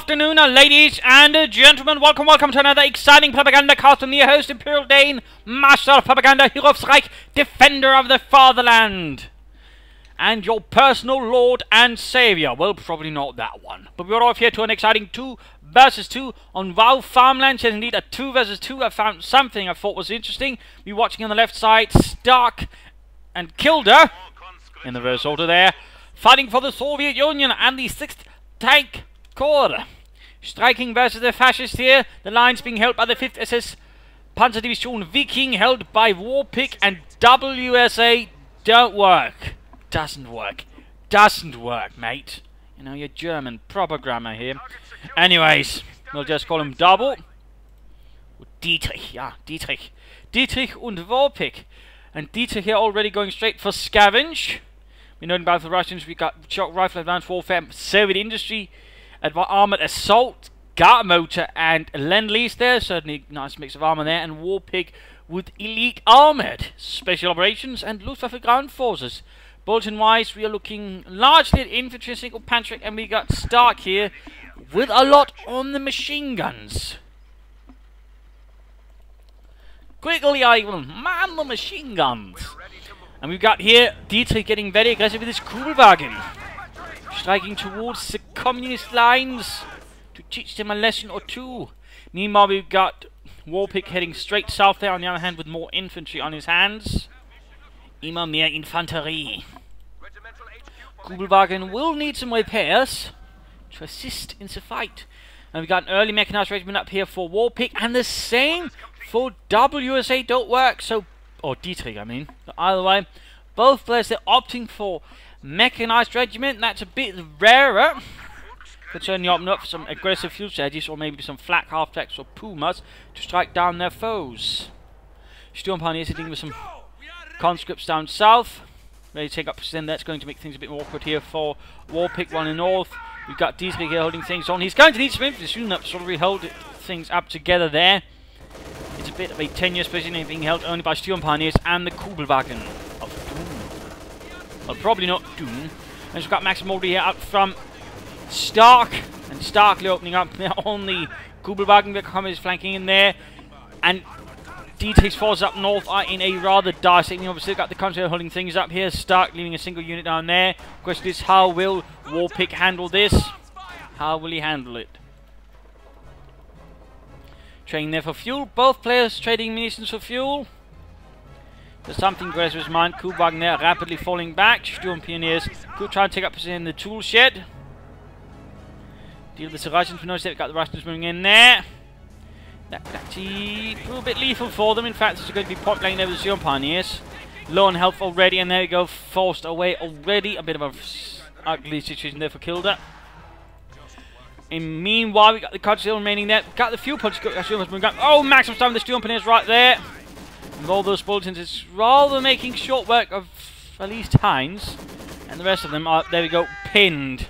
afternoon, ladies and gentlemen. Welcome to another exciting Propagandacast. I'm your host, Imperial Dane, Master of Propaganda, Hero of Reich, Defender of the Fatherland, and your personal Lord and Savior. Well, probably not that one. But we're off here to an exciting 2 versus 2 on WoW Farmland. Yes, indeed, a 2 versus 2. I found something I thought was interesting. We're watching on the left side, Stark and Kilder, in the reverse order there, fighting for the Soviet Union and the 6th Tank Corps. Striking versus the fascists here. The lines being held by the 5th SS Panzer Division Viking, held by Warpig and WSA. Don't work. Doesn't work. Doesn't work, mate. You know, you're German proper grammar here. Anyways, we'll just call him Double. Dietrich, yeah, Dietrich. Dietrich and Warpig. And Dietrich here already going straight for Scavenge. We know about the Russians, we got shock rifle, advanced warfare, Soviet industry, armored assault, Guard motor, and Lend-Lease there. Certainly nice mix of armor there. And Warpig with elite armored special operations and Luftwaffe ground forces. Bulletin wise, we are looking largely at infantry, single panzer, and we got Stark here with a lot on the machine guns. Quickly, I will man the machine guns. And we've got here Dietrich getting very aggressive with his Kugelwagen, striking towards the communist lines to teach them a lesson or two. Meanwhile, we've got Warpig heading straight south there, on the other hand, with more infantry on his hands. Immer mehr Infanterie. Kugelwagen will need some repairs to assist in the fight. And we've got an early mechanized regiment up here for Warpig, and the same for WSA. Don't work, so... or Dietrich, I mean. But either way, both players, they're opting for mechanized regiment. That's a bit rarer. Could certainly open up for some aggressive field strategies, or maybe some flak half-tracks or pumas to strike down their foes. Sturmpioneers sitting with some conscripts down south, ready to take up position. That's going to make things a bit more awkward here for Warpig running north. We've got Dietrich here holding things on. He's going to need some infantry soon enough to sort of hold things up together there. It's a bit of a tenuous position being held only by Sturmpioneers and the Kugelwagen of Doom. Well, probably not Doom. And we've got Maxim already here out from Stark, and Starkly opening up there on the Kugelwagen. Becoming flanking in there, and Dietrich's forces up north are in a rather dire state. Obviously, got the country holding things up here. Stark leaving a single unit down there. Question is, how will Warpig handle this? How will he handle it? Trading there for fuel. Both players trading munitions for fuel. There's something aggressive in mind. Kugelwagen there rapidly falling back. Sturmpioneers could try and take up position in the tool shed. Deal with the Russians. We notice they've got the Russians moving in there. That could actually prove a bit lethal for them. In fact, this is going to be point blank there with the Sturmpioneers. Low on health already, and there we go. Forced away already. A bit of a ugly situation there for Kilder. And meanwhile, we got the cards still remaining there. Got the fuel punch. Oh, maximum time with the Sturmpioneers right there. And all those bulletins, it's rather making short work of at least Heinz. And the rest of them are, there we go, pinned.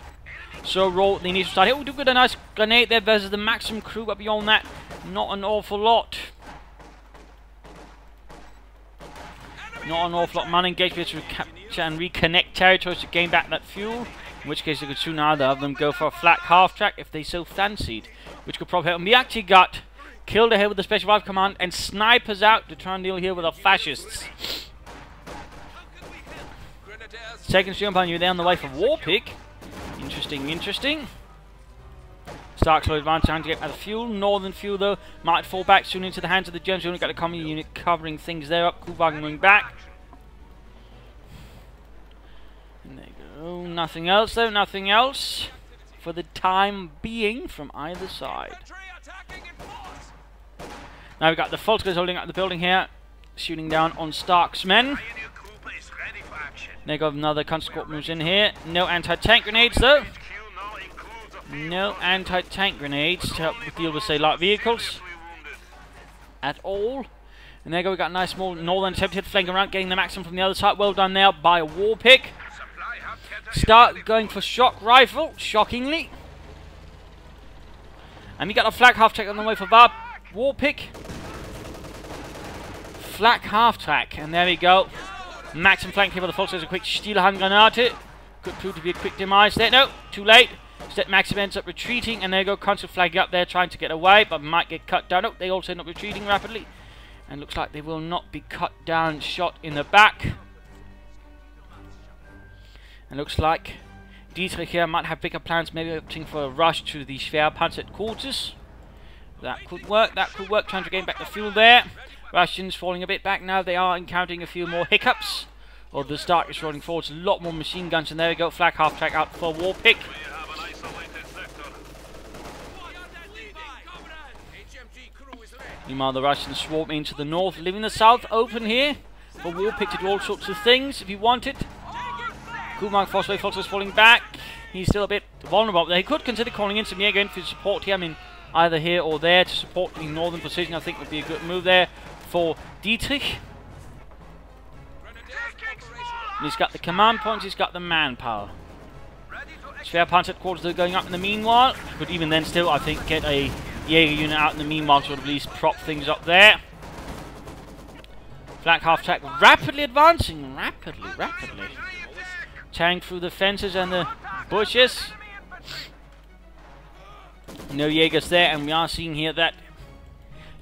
So roll the initial start here. We do get a nice grenade there versus the Maxim crew, but beyond that, not an awful lot. Not an awful lot. Man engaged to capture and reconnect territories to gain back that fuel. In which case, they could soon either of them go for a flat half-track if they so fancied, which could probably help them. We actually got Kilder here with the Special Rifle Command and snipers out to try and deal here with the fascists. Second Sturmpioneer there on the way for Warpig. Interesting, interesting. Stark slow advance, trying to get out of fuel. Northern fuel, though, might fall back soon into the hands of the Germans. We've only got a common unit covering things there up. Kugelwagen going back. And there you go. Nothing else, though. Nothing else for the time being from either side. Now we've got the Volkers holding up the building here, shooting down on Stark's men. There go another conscript moves in here. No anti-tank grenades, though. No anti-tank grenades to help deal with, say, light vehicles at all. And there we got a nice small northern attempt flanking around, getting the maximum from the other side. Well done there by Warpig. Start going for shock rifle, shockingly. And we got a flak half-track on the way for Warpig. Flak half-track, and there we go. Maximum flank here by the Volks. There's a quick Stielhandgranate. Could prove to be a quick demise there. No, too late. Instead, Maxim ends up retreating, and there you go, constant flag up there trying to get away, but might get cut down. Oh, they also end up retreating rapidly. And looks like they will not be cut down, shot in the back. And looks like Dietrich here might have bigger plans, maybe opting for a rush to the Schwerpanzer quarters. That could work, trying to gain back the fuel there. Russians falling a bit back now, they are encountering a few more hiccups. Or the Stark is rolling forwards, a lot more machine guns, and there we go, flag half-track out for Warpig. Meanwhile, the Russians swarm into the north, leaving the south open here for Warpig to do all sorts of things if he wanted. Kumark Fosway is falling back. He's still a bit vulnerable. They could consider calling in some Jäger in for support here. I mean, either here or there to support the northern position, I think would be a good move there for Dietrich. And he's got the command points, he's got the manpower. Schwerpanzer quarters are going up in the meanwhile. Could even then still, I think, get a Jäger unit out in the meanwhile to at least prop things up there. Flak half-track rapidly advancing. Rapidly. Tearing through the fences and the bushes. No Jägers there, and we are seeing here that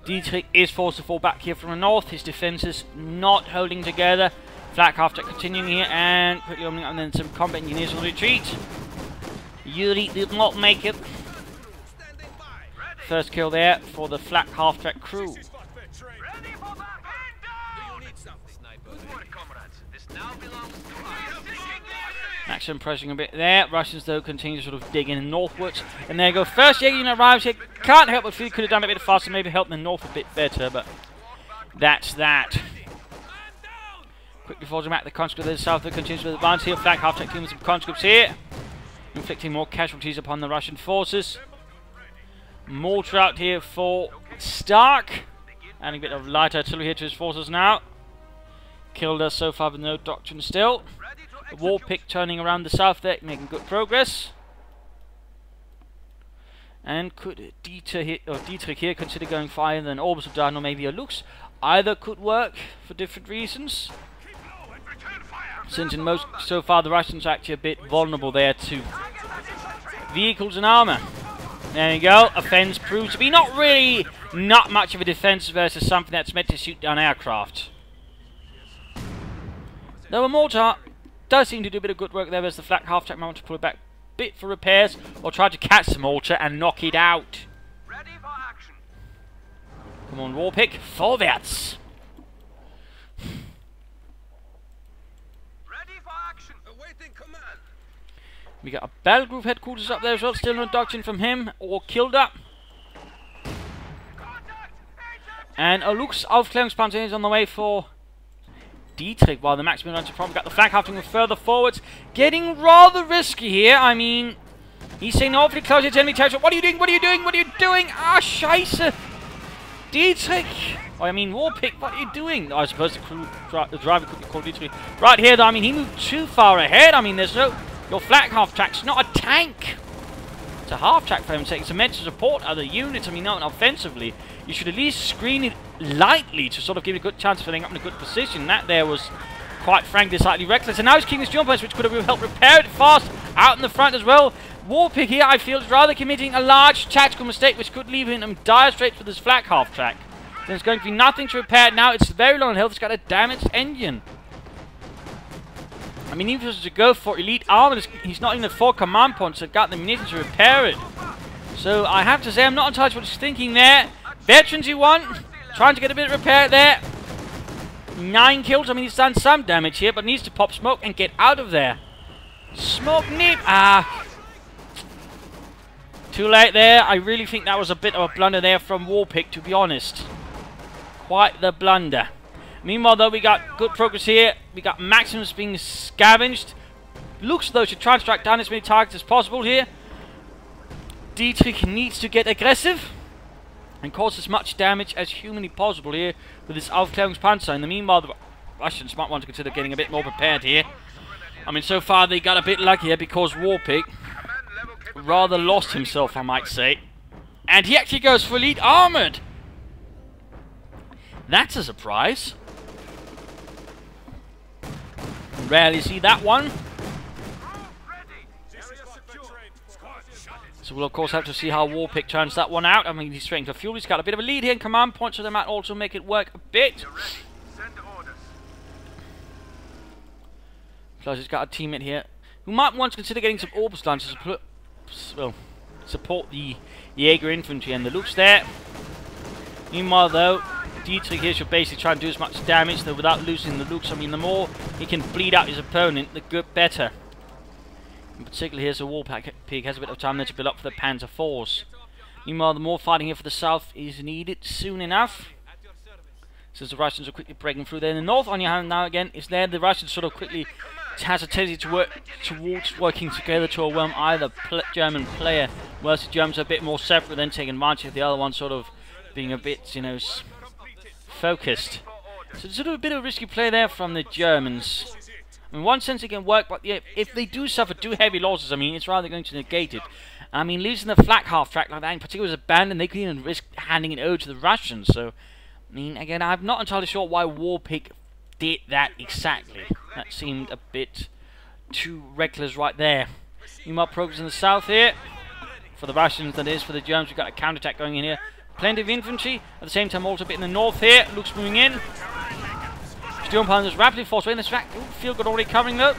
Dietrich is forced to fall back here from the north. His defenses not holding together. Flak half-track continuing here, and quickly opening up, and then some combat engineers will retreat. Yuri did not make it. First kill there for the flak half-track crew. Maxim pressing a bit there. Russians, though, continue to sort of dig in northwards. And there you go. First Jäger unit arrives here. Can't help but feel could have done it a bit faster. Maybe helped the north a bit better, but that's that. Quickly falls back. The conscript of the south continues with advance here. Flag half-track killing some conscripts here. Inflicting more casualties upon the Russian forces. Mortar out here for Stark. Adding a bit of light artillery here to his forces now. Kilder so far with no doctrine still. The Warpig turning around the south there, making good progress. And could Dietrich here consider going for either an orbital dart or maybe a Lux? Either could work for different reasons. Since in most, so far the Russians are actually a bit vulnerable there to vehicles and armor. There you go, offense proves to be not much of a defense versus something that's meant to shoot down aircraft. Though a mortar does seem to do a bit of good work there as the flak half-track moment to pull it back a bit for repairs, or try to catch the mortar and knock it out. Ready for action. Come on, Warpig, vorwärts! Ready for action. Awaiting command. We got a battle group headquarters up there as well, still no doctrine from him or Kilder. And a Lux Aufklärungspanzer is on the way for Dietrich, while the Maximum runs to Propagandacast. Got the flag halting further forwards. Getting rather risky here. I mean, he's saying awfully close to enemy territory. What are you doing? What are you doing? What are you doing? Ah, scheisse! Dietrich! Oh, I mean, Warpig, what are you doing? I suppose the driver could be called Dietrich. Right here, though, I mean, he moved too far ahead. I mean, there's no... Your flak half-track's not a tank. It's a half-track for him's sake. It's meant to support other units. I mean, not offensively. You should at least screen it lightly to sort of give it a good chance of filling up in a good position. That there was, quite frankly, slightly reckless. And now he's keeping his jump points, which could have helped repair it fast out in the front as well. Warpig here, I feel, is rather committing a large tactical mistake, which could leave him dire straits with his flak half-track. There's going to be nothing to repair it now. It's very low on health. It's got a damaged engine. I mean, even if he was to go for elite armor, he's not even at 4 command points, so got the munitions to repair it. So I have to say, I'm not entirely sure what he's thinking there. Veterans you want, trying to get a bit of repair there. 9 kills, I mean, he's done some damage here, but needs to pop smoke and get out of there. Smoke nip, too late there. I really think that was a bit of a blunder there from Warpig, to be honest. Quite the blunder. Meanwhile, though, we got good progress here. We got Maxims being scavenged. Looks, though, should try and strike down as many targets as possible here. Dietrich needs to get aggressive and cause as much damage as humanly possible here with this Aufklärungspanzer. In the meanwhile, the Russians might want to consider getting a bit more prepared here. I mean, so far they got a bit lucky here because Warpig rather lost himself, I might say. And he actually goes for elite armored. That's a surprise. Rarely see that one. So we'll of course have to see how Warpig turns that one out. I mean, he's straight into fuel. He's got a bit of a lead here in command points, so they might also make it work a bit. Plus he's got a teammate here who might want to consider getting some Orbis launchers to support the Jaeger infantry, and the Luke's there. Meanwhile though, Dietrich here should basically try and do as much damage though without losing the Lukes. I mean, the more he can bleed out his opponent, the good better. In particular, here's a Warpig has a bit of time there to build up for the Panzer IVs. Meanwhile, the more fighting here for the south is needed soon enough. Since the Russians are quickly breaking through there in the north, on your hand now again, it's there. The Russians sort of quickly has a tendency to work towards working together to overwhelm either German player, whereas the Germans are a bit more separate, then taking advantage of the other one sort of being a bit, you know, focused. So sort of a bit of a risky play there from the Germans. In one sense it can work, but yeah, if they do suffer too heavy losses, I mean, it's rather going to negate it. I mean, losing the flak half track like that in particular was abandoned. They could even risk handing it over to the Russians. So, I mean, again, I'm not entirely sure why Warpig did that exactly. That seemed a bit too reckless right there. Meanwhile, progress in the south here. For the Russians, that is. For the Germans, we've got a counterattack going in here. Plenty of infantry. At the same time, also a bit in the north here. Luke's moving in. Sturmpanzers rapidly force away in the track. Field got already covering though.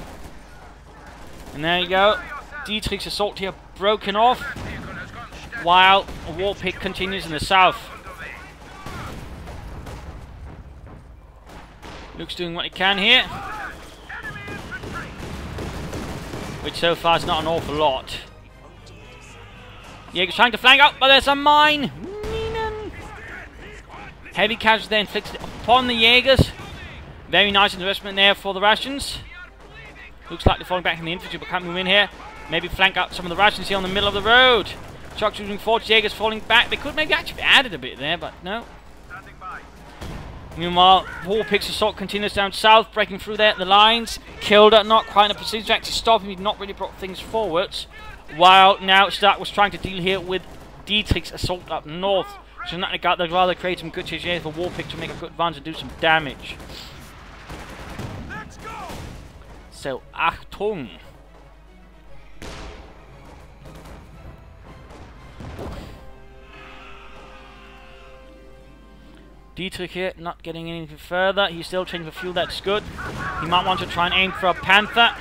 And there you go. Dietrich's assault here broken off. While a Warpig continues in the south. Luke's doing what he can here. Which so far is not an awful lot. Jaeger's trying to flank up, but there's a mine. Heavy casualties there inflicted upon the Jaegers. Very nice investment there for the Russians. Looks like they're falling back in the infantry, but can't move in here. Maybe flank out some of the Russians here on the middle of the road. Trucks moving forward, Jaegers falling back. They could maybe actually added a bit there, but no. Meanwhile, Warpig's assault continues down south, breaking through there the lines. Kilder not quite in a position to actually stop him. He's not really brought things forwards. While now Stark was trying to deal here with Dietrich's assault up north. So in that regard, they'd rather create some good situation for Warpig to make a good advance and do some damage. So, Achtung! Dietrich here, not getting anything further. He's still trying for fuel, that's good. He might want to try and aim for a Panther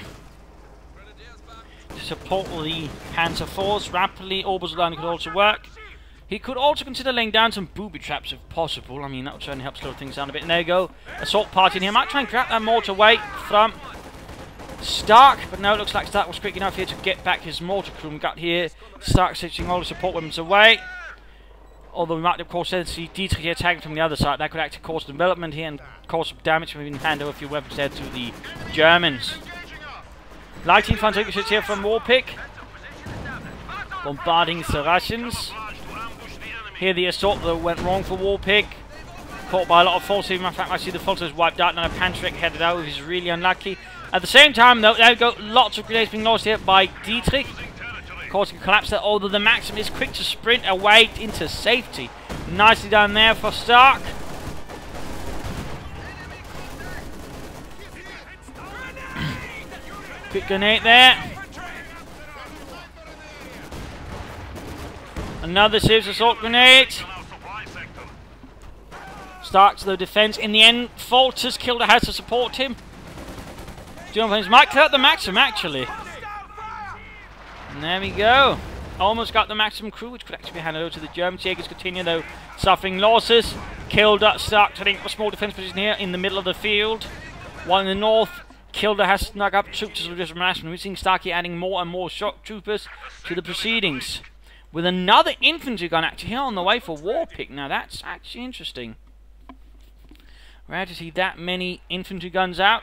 to support the Panzer IVs rapidly. Orbis line could also work. He could also consider laying down some booby traps if possible. I mean, that would certainly help slow things down a bit. And there you go. Assault party in here. Might try and grab that mortar away from Stark, but no, it looks like Stark was quick enough here to get back his mortar crew. We got here Stark switching all the support weapons away. Although we might of course see Dietrich here attacking from the other side. That could actually cause development here and cause some damage. Maybe hand over a few weapons there to the Germans. Light infantry here from Warpig, bombarding the Russians. Here the assault though went wrong for Warpig. Caught by a lot of force. In fact, I see the forces wiped out and a Panzer headed out, which is really unlucky. At the same time though, there we go, lots of grenades being lost here by Dietrich, causing a collapse there, although the Maxim is quick to sprint away into safety. Nicely done there for Stark. Quick grenade there. Another serious assault grenade. Stark's though defense in the end falters. Kilder has to support him. Jonathan's might cut the Maxim actually. And there we go. Almost got the Maxim crew, which could actually be handed over to the Germans. Jaegers continue though suffering losses. Kilder, Stark turning up a small defense position here in the middle of the field. While in the north, Kilder has snuck up troops to the Russian. We're seeing Starkey adding more and more shock troopers to the proceedings. With another infantry gun actually here on the way for Warpig. Now that's actually interesting. Rare to see that many infantry guns out.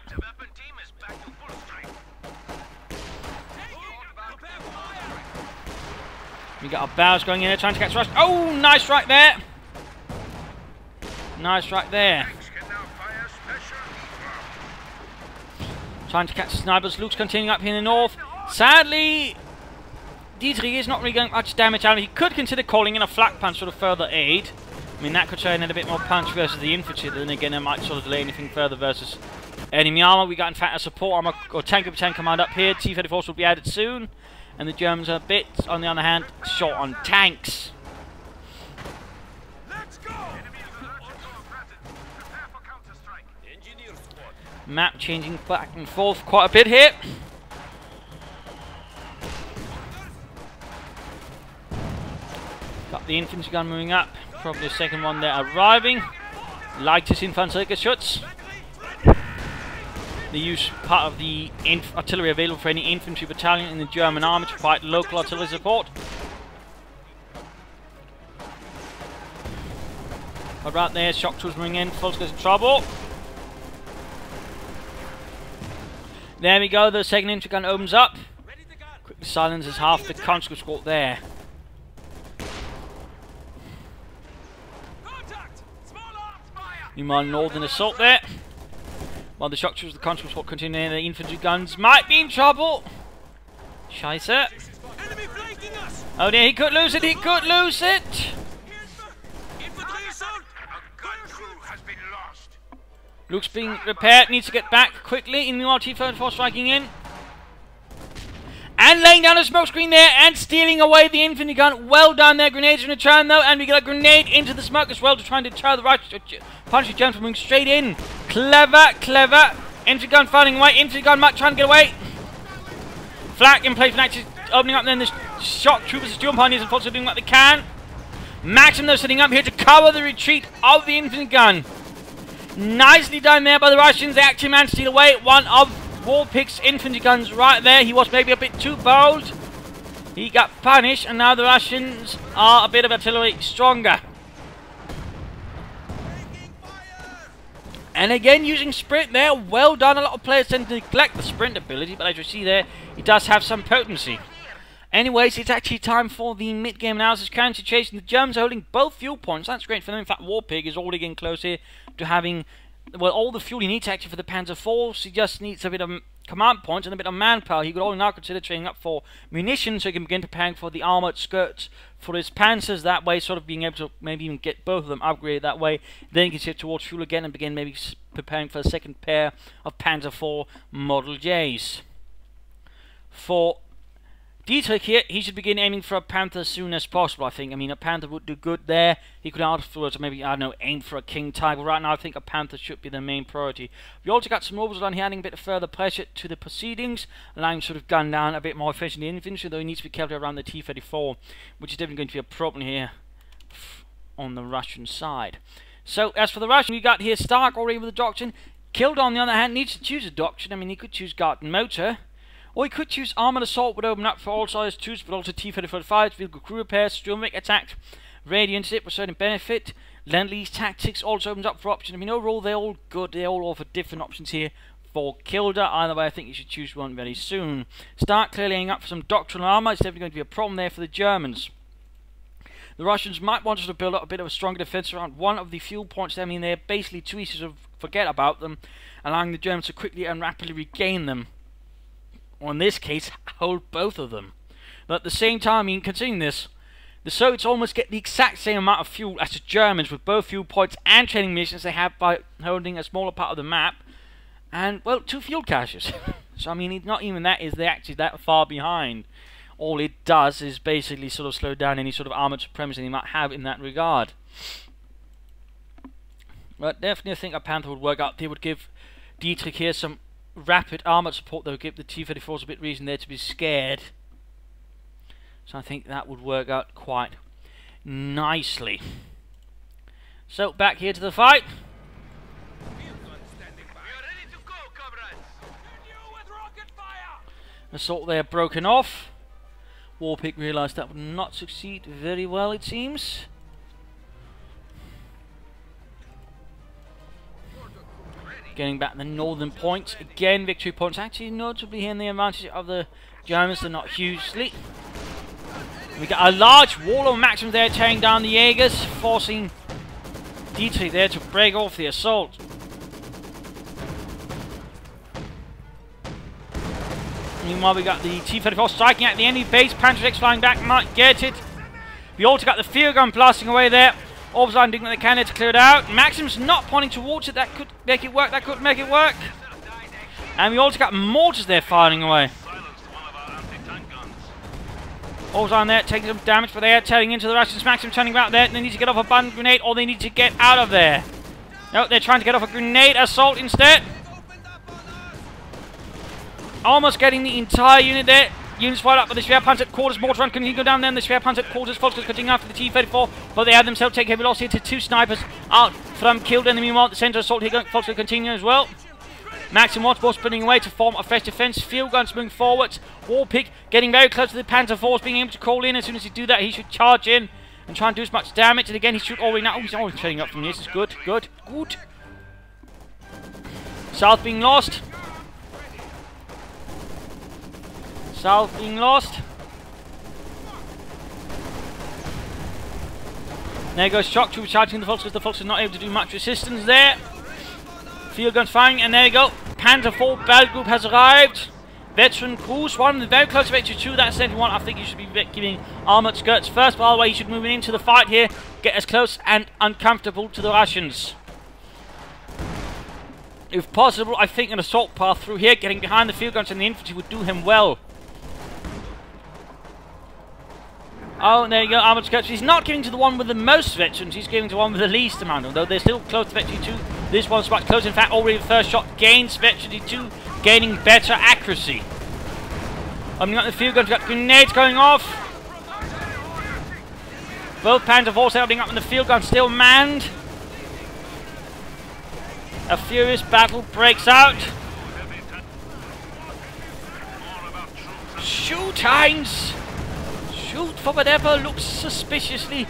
We got our bows going in there trying to catch Rush. Oh, nice right there. Nice right there. Trying to catch the snipers. Luke's continuing up here in the north. Sadly, Dietrich is not really getting much damage out. He could consider calling in a flak punch for the further aid. I mean, that could show in a bit more punch versus the infantry. Then again, it might sort of delay anything further versus enemy armor. We got, in fact, a support armor or tank of tank command up here. T-34 will be added soon. And the Germans are a bit, on the other hand, short on tanks. Map changing back and forth quite a bit here. Got the infantry gun moving up. Probably a second one there arriving. Leichtes Infanteriegeschütz. They use part of the artillery available for any infantry battalion in the German army to provide local artillery support. But right there, shock troops moving in, full scale trouble. There we go, the second infantry gun opens up. Quickly silences half the conscript squad there. Meanwhile, northern assault there. While the shock troops, the conscript squad continue, the infantry guns might be in trouble. Scheiße. Oh dear, he could lose it, he could lose it! Luke's being repaired, needs to get back quickly. In the T-34 striking in. And laying down a smoke screen there and stealing away the infantry gun. Well done there, grenades in return though. And we get a grenade into the smoke as well to try and deter the right punchy Germans from moving straight in. Clever, clever. Infantry gun firing away. Infantry gun might try and get away. Flak in place for actually opening up then the shock troopers, the German pioneers, unfortunately doing what they can. Maxim though sitting up here to cover the retreat of the infantry gun. Nicely done there by the Russians. They actually managed to steal away one of Warpig's infantry guns right there. He was maybe a bit too bold. He got punished, and now the Russians are a bit of artillery stronger. And again, using sprint there. Well done. A lot of players tend to neglect the sprint ability, but as you see there, it does have some potency. Anyways, it's actually time for the mid-game analysis. Current situation, the Germans are holding both fuel points. That's great for them. In fact, Warpig is already getting close here to having, well, all the fuel he needs actually for the Panzer IV. He just needs a bit of command points and a bit of manpower. He could all now consider training up for munitions so he can begin preparing for the armoured skirts for his Panzers. That way, sort of being able to maybe even get both of them upgraded that way. Then he can shift towards fuel again and begin maybe preparing for a second pair of Panzer IV Model Js. For Dietrich here, he should begin aiming for a Panther as soon as possible, I think. I mean, a Panther would do good there. He could afterwards maybe, I don't know, aim for a King Tiger. Right now, I think a Panther should be the main priority. We also got some mobiles on here, adding a bit of further pressure to the proceedings, allowing him to sort of gun down a bit more efficiently in infantry, though he needs to be careful around the T-34, which is definitely going to be a problem here on the Russian side. So, as for the Russian, we got here Stark already with the doctrine. Kilder, on the other hand, needs to choose a doctrine. I mean, he could choose Garden Motor. Or he could choose Armoured Assault, would open up for all size 2s, but also T-35, vehicle crew repairs, Sturmweg attack, radio intercept with certain benefit, Lend-Lease tactics also opens up for options. I mean, overall, they're all good. They all offer different options here for Kilder. Either way, I think you should choose one very soon. Stark clearly aiming up for some doctrinal armour. It's definitely going to be a problem there for the Germans. The Russians might want to build up a bit of a stronger defence around one of the fuel points. I mean, they're basically too easy to forget about them, allowing the Germans to quickly and rapidly regain them. Or in this case, hold both of them. But at the same time, I mean, considering this, the Soviets almost get the exact same amount of fuel as the Germans with both fuel points and training missions they have by holding a smaller part of the map. And, well, 2 fuel caches. So, I mean, not even that is they actually that far behind. All it does is basically sort of slow down any sort of armoured supremacy they might have in that regard. But definitely I think a Panther would work out. They would give Dietrich here some rapid armoured support that would give the T-34s a bit reason there to be scared. So I think that would work out quite nicely. So back here to the fight. Assault there broken off. Warpig realised that would not succeed very well, it seems. Getting back the northern points. Again, victory points. Actually, notably here in the advantage of the Germans. They're not hugely. We got a large wall of Maxims there tearing down the Jaegers, forcing Dietrich there to break off the assault. Meanwhile, we got the T-34 striking at the enemy base. Panzer IV flying back, might get it. We also got the field gun blasting away there. Orbsline doing what they can there to clear it out. Maxim's not pointing towards it. That could make it work. That could make it work. And we also got mortars there firing away. All's on there, taking some damage, but they are turning into the Russians. Maxim turning out there. They need to get off a button grenade, or they need to get out of there. No, they're trying to get off a grenade assault instead. Almost getting the entire unit there. Units fired up, but the Schwerpanzer quarters mortar run continue to go down there, and the Schwerpanzer quarters Volkswagen continue after the T-34, but they have themselves take heavy loss here to 2 snipers out from Kilder, and meanwhile the centre assault here Volkswagen continue as well. Maxim Wattball spinning away to form a fresh defence. Field guns moving forwards. Warpig getting very close to the Panzer IV, being able to call in. As soon as he do that, he should charge in and try and do as much damage. And again, he should already now. Oh, he's always turning up from this. It's good, good, good. South being lost. South being lost. There goes Shock Troop charging the Volkswagen. The Volkswagen not able to do much resistance there. Field guns firing, and there you go. Panzer IV battle group has arrived. Veteran Cruz, one very close to Veteran 2. That's the one I think you should be giving armoured skirts first. By the way, you should move into the fight here. Get as close and uncomfortable to the Russians. If possible, I think an assault path through here, getting behind the field guns and the infantry would do him well. Oh, there you go, armoured skirts. He's not giving to the one with the most veterans, he's giving to the one with the least amount, although they're still close to Veteran 2. This one's quite close. In fact, already the first shot gains Veteran 2, gaining better accuracy. Opening up the field guns, we've got grenades going off. Both Panzer IVs opening up, and the field gun still manned. A furious battle breaks out. Shoot, Heinz! Shoot for whatever looks suspiciously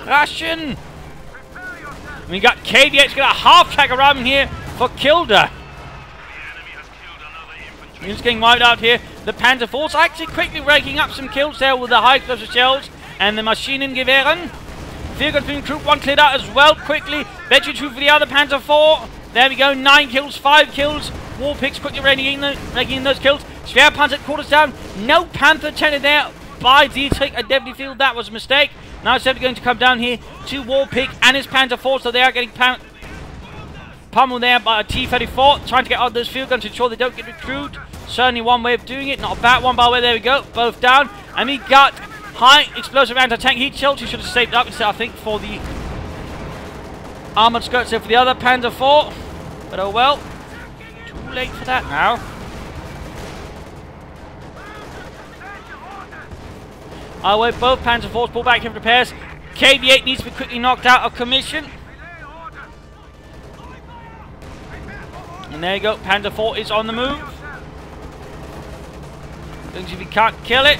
Russian. We got KVH got a half track around here for Kilder. He's getting wiped out here. The Panzer IVs actually quickly raking up some kills there with the high explosive shells and the Maschinengewehren. Field guns being Group 1 cleared out as well quickly. Veteran 2 for the other Panzer IV. There we go, 9 kills, 5 kills. Warpigs quickly raking in those kills. Schwerpanzer quarters down. No Panther 10 there by Dietrich. I definitely feel that was a mistake. Now it's definitely going to come down here to Warpig and his Panzer IV, so they are getting pummeled there by a T-34, trying to get out of those field guns to ensure they don't get recruited. Certainly one way of doing it, not a bad one by the way. There we go, both down. And we got high explosive anti-tank heat shells. He should have saved up instead, I think, for the armoured skirts there for the other Panzer IV. But oh well, too late for that now. I'll wait both Panzer IVs pull back in repairs. KV-8 needs to be quickly knocked out of commission. And there you go, Panzer IV is on the move. Don't see if he can't kill it.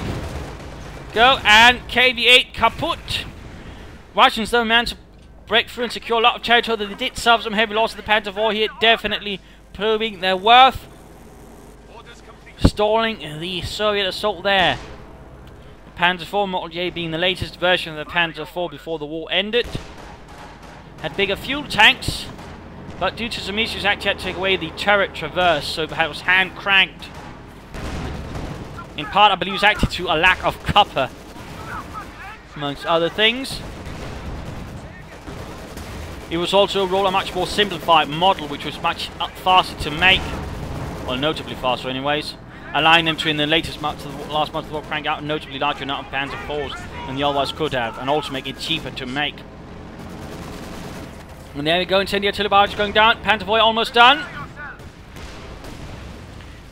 Go, and KV-8 kaput. Russians though managed to break through and secure a lot of territory. They did suffer some heavy loss of the Panzer IV here, definitely proving their worth. Stalling the Soviet assault there. Panzer IV Model J being the latest version of the Panzer IV before the war ended. Had bigger fuel tanks, but due to some issues actually had to take away the turret traverse, so it was hand cranked. In part I believe it was actually to a lack of copper, amongst other things. It was also a much more simplified model, which was much faster to make, well, notably faster anyways, allowing them to, in the latest month, the last month of the war, crank out a notably larger amount of Panzer IVs than the otherwise could have, and also make it cheaper to make. And there we go, incendiary artillery barrage going down. Panzer IV almost done.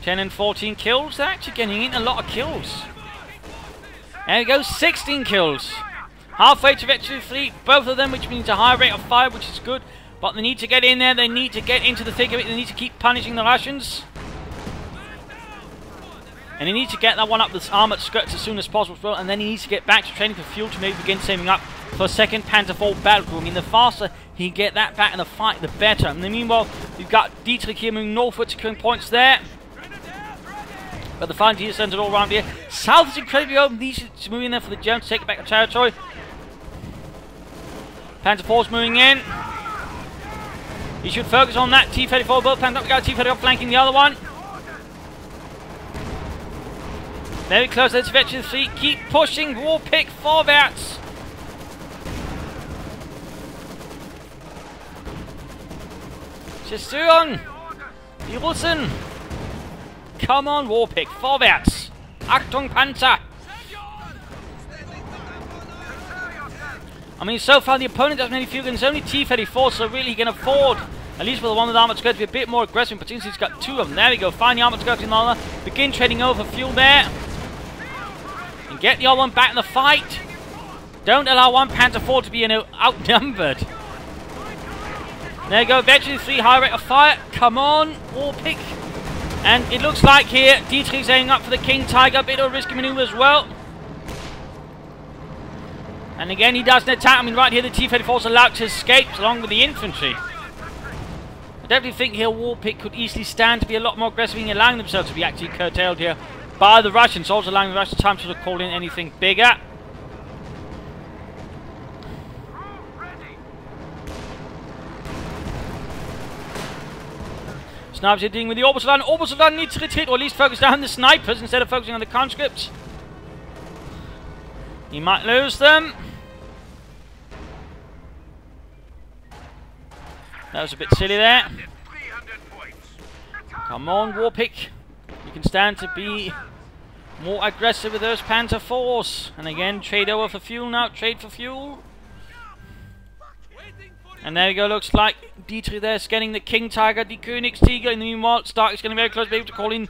10 and 14 kills. They're actually getting in a lot of kills. There we go, 16 kills. Halfway to Veteran Fleet, both of them, which means a high rate of fire, which is good. But they need to get in there, they need to get into the thick of it, they need to keep punishing the Russians. And he needs to get that one up with armoured skirts as soon as possible as well, and then he needs to get back to training for fuel to maybe begin saving up for a second Panzer IV battle group. I mean, the faster he can get that back in the fight, the better. And then meanwhile, we've got Dietrich here moving northward, securing points there. But the fight is centered all around here. South is incredibly open. These is moving there for the Germans to take back the territory. Panzer IV's moving in. He should focus on that T-34. Both Panzer, we got T-34 flanking the other one. Very close, let's Veteran Fleet. Keep pushing, Warpig forwards. Zerstören! Die Russen! Come on, Warpig, vorwärts! Achtung, Panzer! I mean, so far the opponent doesn't have any fuel guns. It's only T-34, so really he can afford, at least for the one with armored skirt, to be a bit more aggressive. But since he's got two of them, there we go. Find the armored skirt in the armor. Begin trading over fuel there. And get the other one back in the fight. Don't allow one Panzer IV to be, outnumbered. There you go. Veteran 3, high rate of fire. Come on, Warpig. And it looks like here, Dietrich's aiming up for the King Tiger. A bit of a risky maneuver as well. And again, he does an attack. I mean, right here, the T-34 is allowed to escape along with the infantry. I definitely think here Warpig could easily stand to be a lot more aggressive in allowing themselves to be actually curtailed here by the Russians. Also allowing the Russians time to sort of call in anything bigger. Snipers are dealing with the orbital line. Orbital line needs to retreat, or at least focus down the snipers instead of focusing on the conscripts. He might lose them. That was a bit silly there. Come on, Warpig. You can stand to be more aggressive with those Panzer IVs. And again, trade over for fuel now. Trade for fuel. And there we go. Looks like Dietrich there scanning the King Tiger, the Königstiger. In the meanwhile, Stark is getting very close to be able to call in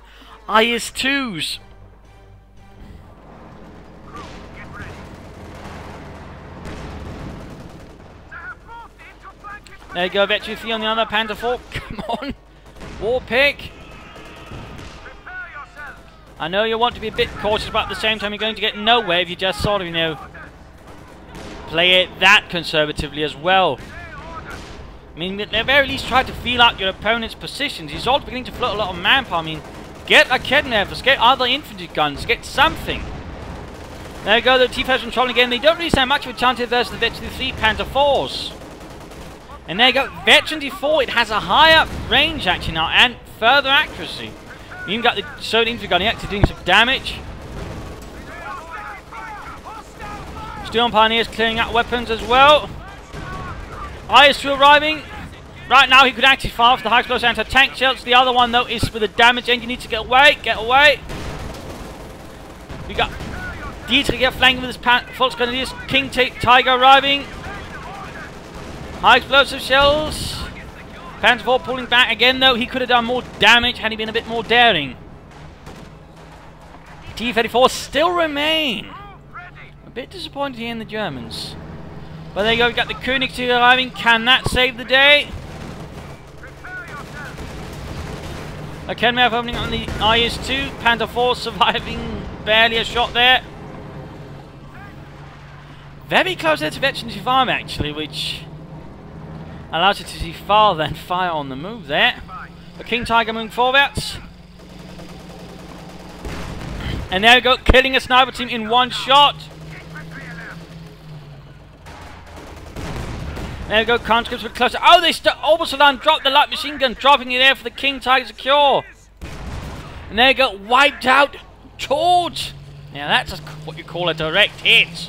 IS-2s. There you go, Veteran 3 on the other, Panzer IV. Come on, Warpig. I know you want to be a bit cautious, but at the same time you're going to get nowhere if you just sort of, play it that conservatively as well. I mean, at the very least try to feel out your opponent's positions. He's also beginning to float a lot of manpower. I mean, get a Kednevers, get other infantry guns, get something. There you go, the T-34 controlling again. They don't really stand much of a chance here versus the Veteran 3 Panzer IVs. And there you go, Veteran 4, it has a higher range actually now, and further accuracy. You even got the Soviet infantry gun actually doing some damage. Steel Pioneers clearing out weapons as well. IS-2 arriving. Right now he could actually fire off the high explosive anti-tank shells. The other one though is with a damage engine. Needs to get away, get away. We got Dietrich here flanking with his Volks Grenadiers. King Tiger arriving. High explosive shells. Panzer IV pulling back again though. He could have done more damage had he been a bit more daring. T-34 still remain. A bit disappointed here in the Germans. But there you go, we've got the Königstiger arriving. Can that save the day? A Kenmouth opening on the IS-2. Panzer IV surviving barely a shot there. Very close there to Veteran 5 actually, which allows you to see farther and fire on the move there. The King Tiger moving forwards. And there we go, killing a sniper team in one shot. There we go, conscripts were closer. Oh, they almost dropped the light machine gun, dropping it there for the King Tiger secure. And there you go, wiped out George. Now that's what you call a direct hit.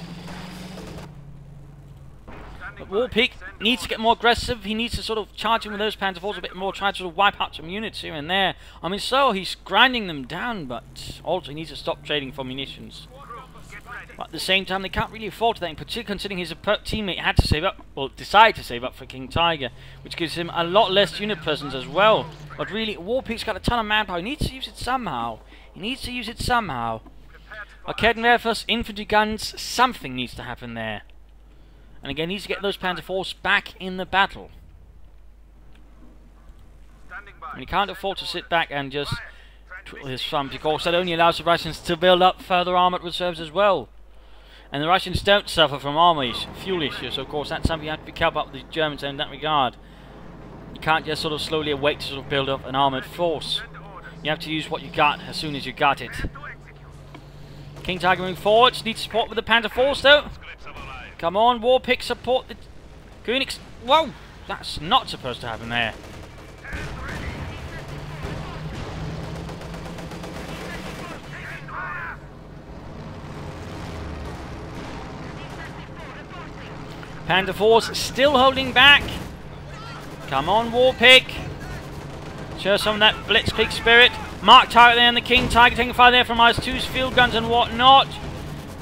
But Warpig needs to get more aggressive. He needs to sort of charge in with those Panzer IVs a bit more, try to sort of wipe out some units here and there. I mean, so he's grinding them down, but also he needs to stop trading for munitions. But at the same time, they can't really afford that, in particular considering his teammate had to save up, well, decided to save up for King Tiger, which gives him a lot less unit presence as well. But really, Warpig's got a ton of manpower. He needs to use it somehow. He needs to use it somehow. Arcadenwerfers, infantry guns, something needs to happen there. And again, he needs to get those Panzer IVs back in the battle. And he can't afford to sit back and just twiddle his thumbs, because that only allows the Russians to build up further armoured reserves as well. And the Russians don't suffer from fuel issues, so of course that's something you have to be careful about with the Germans in that regard. You can't just sort of slowly wait to sort of build up an armoured force. You have to use what you got as soon as you got it. King Tiger moving forward, needs support with the Panzer IVs though. Come on, Warpig, support the Königs. Whoa, that's not supposed to happen there. Panzer IVs still holding back. Come on, Warpig. Show some of that blitzkrieg spirit. Mark target there and the King Tiger taking fire there from IS-2's field guns and whatnot.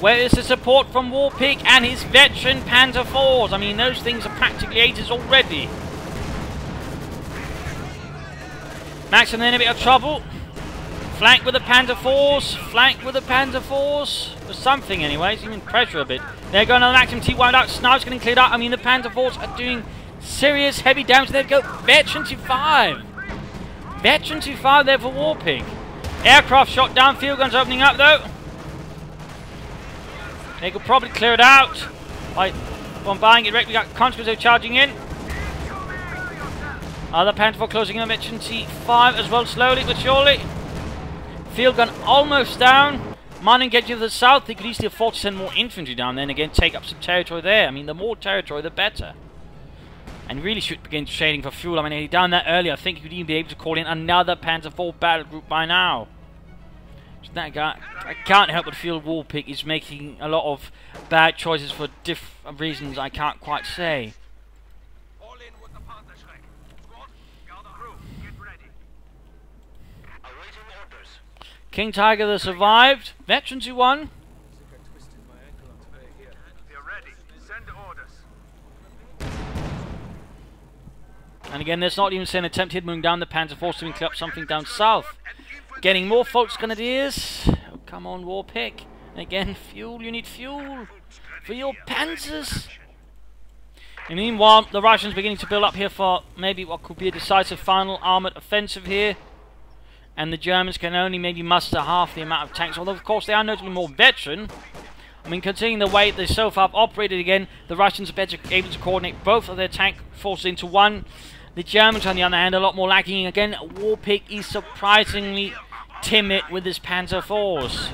Where is the support from Warpig and his veteran Panzer IVs? I mean, those things are practically 80s already. Max in a bit of trouble. Flank with the Panzer IVs. Flank with the Panzer IVs. Or something anyways, even pressure a bit. They're going on Maxim T wound out. Snipes getting cleared out. I mean, the Panzer IVs are doing serious heavy damage. There we go. Veteran T5. Veteran T5 there for Warpig. Aircraft shot down. Field guns opening up though. They could probably clear it out by bombarding it. We got conscripts charging in. Other Panzer IV closing in on Veteran T5 as well, slowly but surely. Field gun almost down. Mining getting to the south. They could easily afford to send more infantry down there and again take up some territory there. I mean, the more territory, the better. And really should begin trading for fuel. I mean, he's down there earlier. I think he would even be able to call in another Panzer IV battle group by now. So that guy, I can't help but feel Warpig is making a lot of bad choices for different reasons I can't quite say. King Tiger that survived. Veterans who won. And again, there's not even an attempt here moving down the Panzer IV to clear up something down south. Getting more Volks Grenadiers. Oh, come on, Warpig. And again, fuel. You need fuel for your panzers. And meanwhile, the Russians beginning to build up here for maybe what could be a decisive final armoured offensive here. And the Germans can only maybe muster half the amount of tanks, although of course they are notably more veteran. I mean, considering the way they so far have operated again, the Russians are better able to coordinate both of their tank forces into one. The Germans, on the other hand, are a lot more lacking. Again, Warpig is surprisingly timid with his Panzer IVs.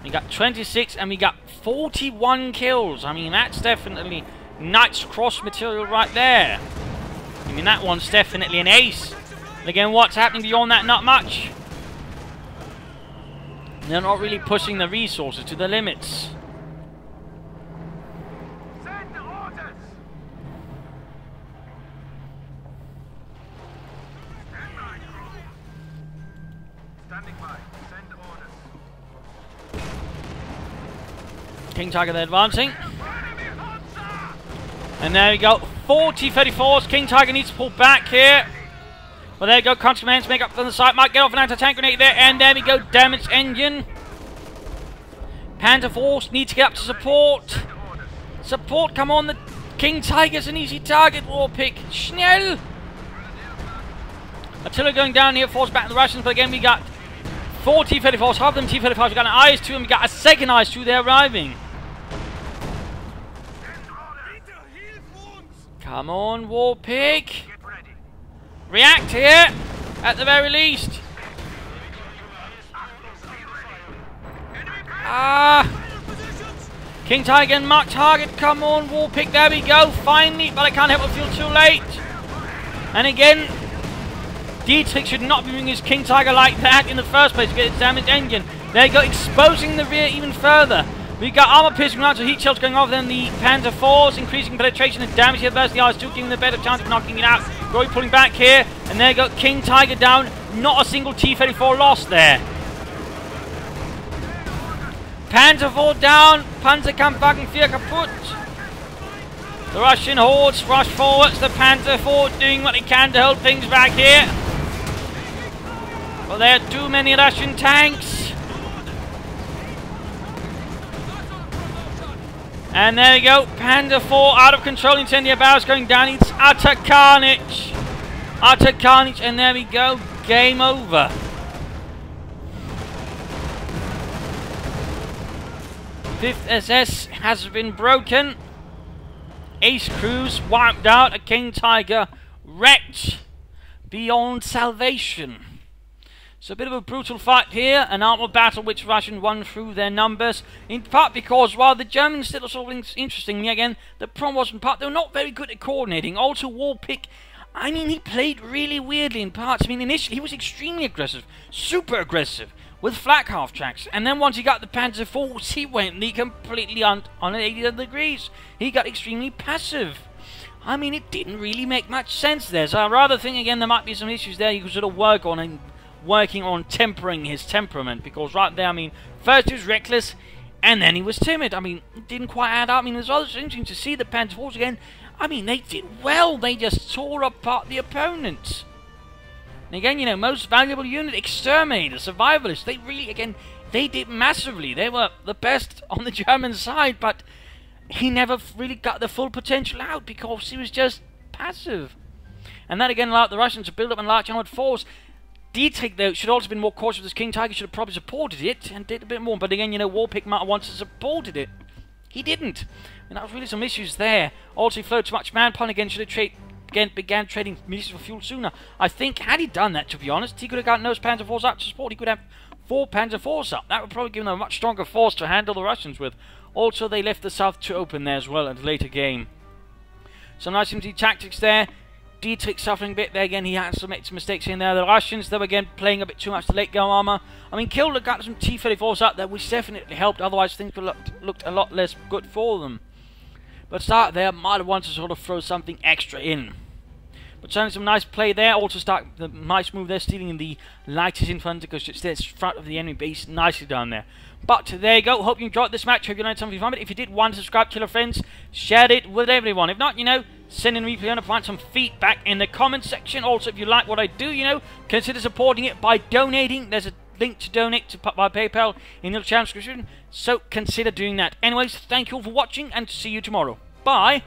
We got 26 and we got 41 kills. I mean, that's definitely Knight's Cross material right there. I mean, that one's definitely an ace. And again, what's happening beyond that? Not much. They're not really pushing the resources to the limits. Send orders. Standing by. Send orders. King Tiger there advancing. And there we go. 40 34s. King Tiger needs to pull back here. Well, there you go. Constant commands make up from the side. Might get off an anti-tank grenade there. And there we go. Damaged engine. Panzer Force need to get up to support. Support, come on. The King Tiger's an easy target. Warpig. Schnell. Artillery going down here. Force back to the Russians. But again, we got 4 T-34s. Half of them T-35s. We got an IS-2 and we got a second IS-2 there arriving. Come on, Warpig. React here, at the very least. King Tiger and mark target. Come on, Warpig. There we go. Finally, but I can't help but feel too late. And again, Dietrich should not be moving his King Tiger like that in the first place to get its damaged engine. There you go, exposing the rear even further. We got armor piercing rounds of heat shells going off, then the Panzer IVs increasing penetration and damage here versus the IS-2, giving them a better chance of knocking it out. Roy pulling back here, and there you go, King Tiger down. Not a single T-34 lost there. Panzer IV down, Panzerkampfwagen 4 kaputt. The Russian hordes rush forwards, the Panzer IV doing what they can to hold things back here. But there are too many Russian tanks. And there you go, Panzer IV out of control, incendiary barrels going down, it's utter carnage. Utter carnage, and there we go, game over. Fifth SS has been broken. Ace crews wiped out, a King Tiger wrecked beyond salvation. So a bit of a brutal fight here, an armored battle which Russians won through their numbers, in part because while the Germans still saw things interesting, again, the problem was in part they were not very good at coordinating. Also, Warpig, I mean, he played really weirdly in parts. I mean, initially he was extremely aggressive, super aggressive, with flak half tracks, and then once he got the Panzer IV, he went completely on 80 degrees. He got extremely passive. I mean, it didn't really make much sense there, so I rather think, again, there might be some issues there you could sort of work on and working on tempering his temperament, because right there, I mean, first he was reckless, and then he was timid. I mean, it didn't quite add up. I mean, it was also interesting to see the Panzer IVs again. I mean, they did well. They just tore apart the opponents. And again, you know, most valuable unit, exterminator, survivalists, they really, again, they did massively. They were the best on the German side, but he never really got the full potential out because he was just passive. And that again allowed the Russians to build up a large armored force. Dietrich, though, should also have been more cautious with his King Tiger, should have probably supported it and did a bit more. But again, you know, Warpig might have wanted to supported it. He didn't. And that was really some issues there. Also, he flowed too much manpower again, should have began trading munitions for fuel sooner. I think, had he done that, to be honest, he could have gotten those Panzer IVs up to support. He could have 4 Panzer IVs up. That would probably give them a much stronger force to handle the Russians with. Also, they left the south to open there as well at a later game. Some nice empty tactics there. Dietrich suffering a bit there again. He had to make some mistakes in there. The Russians, they were again playing a bit too much to late game armor. I mean, Kilder got some T-34s up there, which definitely helped. Otherwise, things would looked a lot less good for them. But start there, might have wanted to sort of throw something extra in. But certainly some nice play there. Also start the nice move there, stealing the lightest infantry because it's there in front of the enemy base. Nicely done there. But there you go. Hope you enjoyed this match. Hope you learned something from it. If you did, subscribe, tell your friends, share it with everyone. If not, you know, send in a replay and find some feedback in the comment section. Also, if you like what I do, you know, consider supporting it by donating. There's a link to donate by PayPal in the channel description. So consider doing that. Anyways, thank you all for watching and see you tomorrow. Bye.